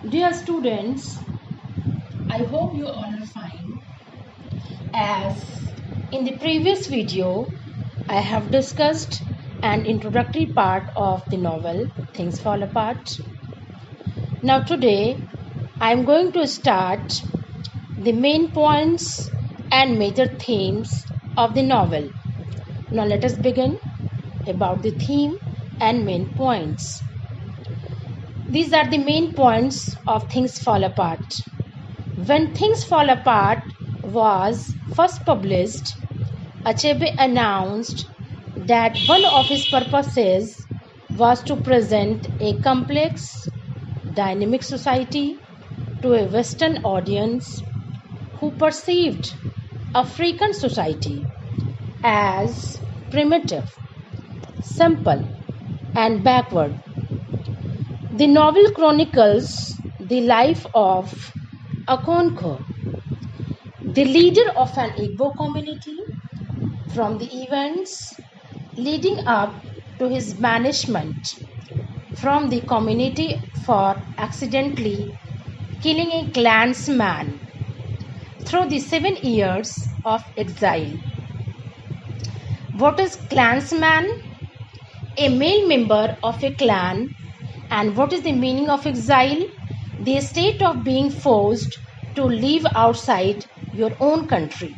Dear students, I hope you all are fine. As in the previous video, I have discussed an introductory part of the novel Things Fall Apart. Now today, I am going to start the main points and major themes of the novel. Now let us begin about the theme and main points. These are the main points of Things Fall Apart. When Things Fall Apart was first published, Achebe announced that one of his purposes was to present a complex, dynamic society to a Western audience who perceived African society as primitive, simple, and backward. The novel chronicles the life of Okonkwo, the leader of an Igbo community, from the events leading up to his banishment from the community for accidentally killing a clansman through the 7 years of exile. What is clansman? A male member of a clan. And what is the meaning of exile? The state of being forced to live outside your own country.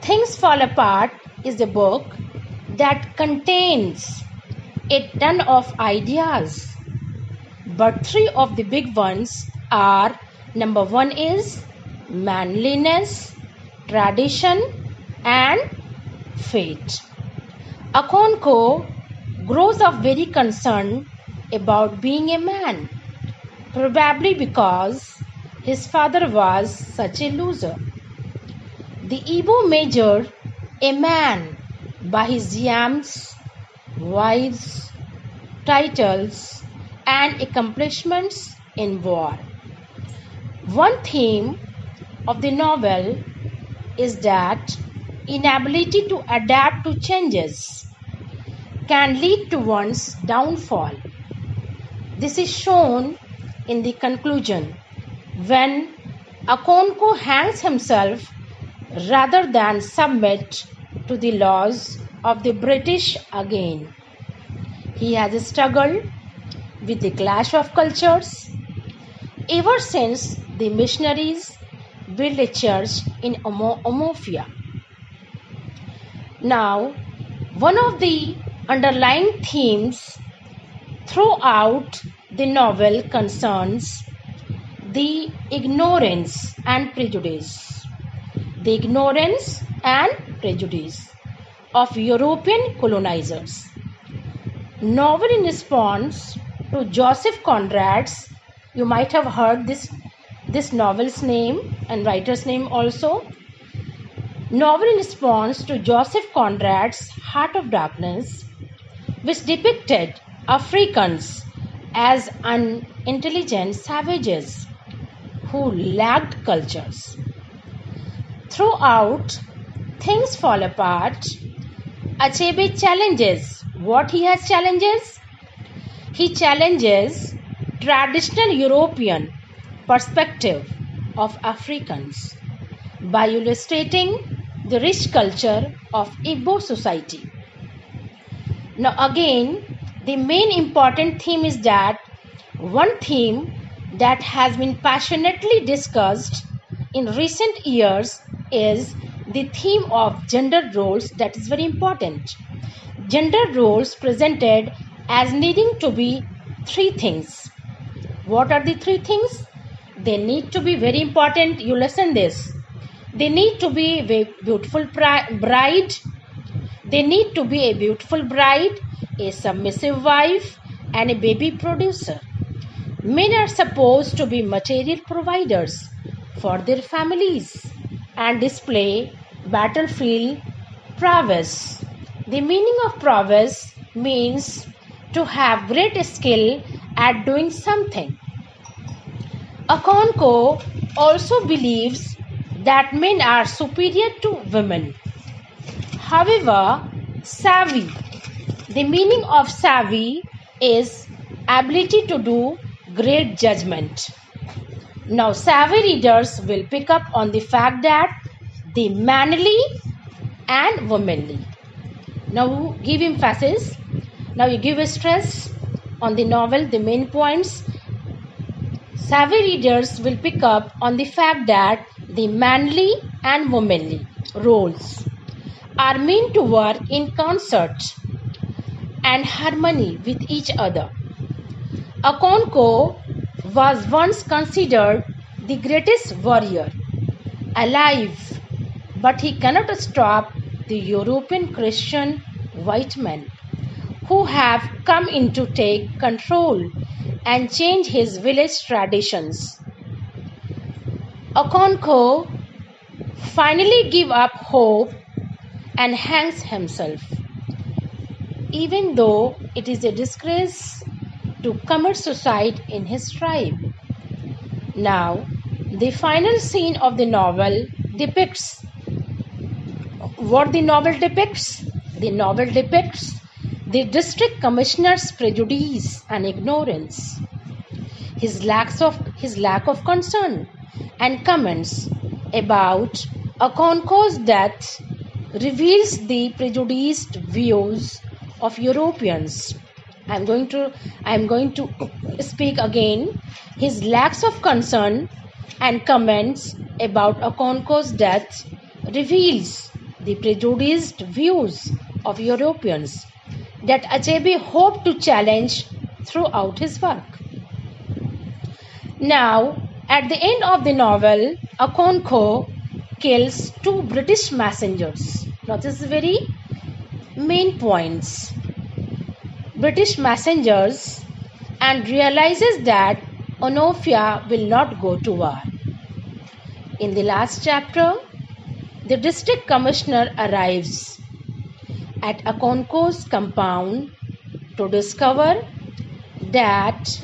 Things Fall Apart is a book that contains a ton of ideas. But 3 of the big ones are: number 1 is manliness, tradition, and fate. Okonkwo grows up very concerned about being a man, probably because his father was such a loser. The Igbo measured a man by his yams, wives, titles, and accomplishments in war. One theme of the novel is that inability to adapt to changes can lead to one's downfall. This is shown in the conclusion when Okonkwo hangs himself rather than submit to the laws of the British again. He has struggled with the clash of cultures ever since the missionaries built a church in Omofia. Now, one of the underlying themes throughout the novel concerns the ignorance and prejudice. The ignorance and prejudice of European colonizers. Novel in response to Joseph Conrad's, you might have heard this novel's name and writer's name also. Novel in response to Joseph Conrad's Heart of Darkness, which depicted Africans as unintelligent savages who lacked cultures. Throughout Things Fall Apart, Achebe challenges. What he has challenges? He challenges traditional European perspective of Africans by illustrating the rich culture of Igbo society. Now again, the main important theme is that one theme that has been passionately discussed in recent years is the theme of gender roles. That is very important. Gender roles presented as needing to be 3 things. What are the 3 things? They need to be very important. You listen this. They need to be a beautiful bride. They need to be a beautiful bride, a submissive wife, and a baby producer. Men are supposed to be material providers for their families and display battlefield prowess. The meaning of prowess means to have great skill at doing something. Okonkwo also believes that men are superior to women. However, savvy. The meaning of savvy is ability to do great judgment. Now, savvy readers will pick up on the fact that the manly and womanly. Now, give emphasis. Now, you give a stress on the novel, the main points. Savvy readers will pick up on the fact that the manly and womanly roles are meant to work in concert and harmony with each other. Okonkwo was once considered the greatest warrior alive, but he cannot stop the European Christian white men who have come in to take control and change his village traditions. Okonkwo finally gives up hope and hangs himself, even though it is a disgrace to commit suicide in his tribe. Now, the final scene of the novel depicts what the novel depicts. The novel depicts the district commissioner's prejudice and ignorance, his lack of concern, and comments about Okonkwo's death reveals the prejudiced views of Europeans. I am going to speak again. His lack of concern and comments about Okonkwo's death reveals the prejudiced views of Europeans that Achebe hoped to challenge throughout his work. Now, at the end of the novel, Okonkwo kills 2 British messengers. Now, this is very main points. British messengers, and realizes that Onofia will not go to war. In the last chapter, the district commissioner arrives at Okonkwo's compound to discover that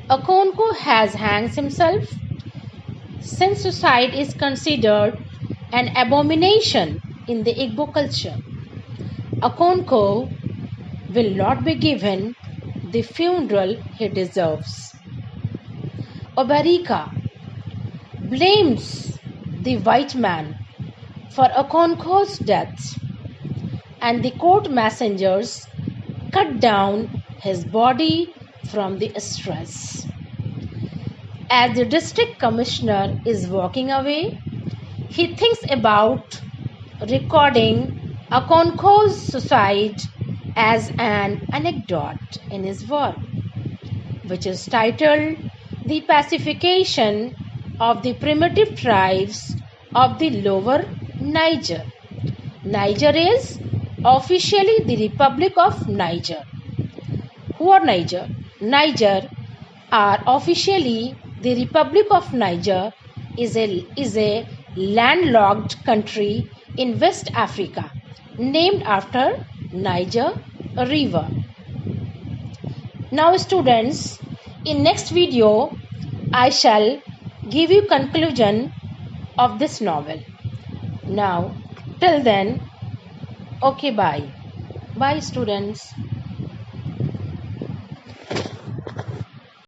Okonkwo has hanged himself, since suicide is considered an abomination in the Igbo culture. Okonkwo will not be given the funeral he deserves. Obarika blames the white man for Okonkwo's death, and the court messengers cut down his body from the stress. As the district commissioner is walking away, he thinks about recording Okonkwo's suicide as an anecdote in his work, which is titled The Pacification of the Primitive Tribes of the Lower Niger. Niger is officially the Republic of Niger. Who are Niger? Niger are officially the Republic of Niger is a landlocked country in West Africa named after Niger River. Now students, in next video I shall give you conclusion of this novel. Now till then, okay, bye. Bye students.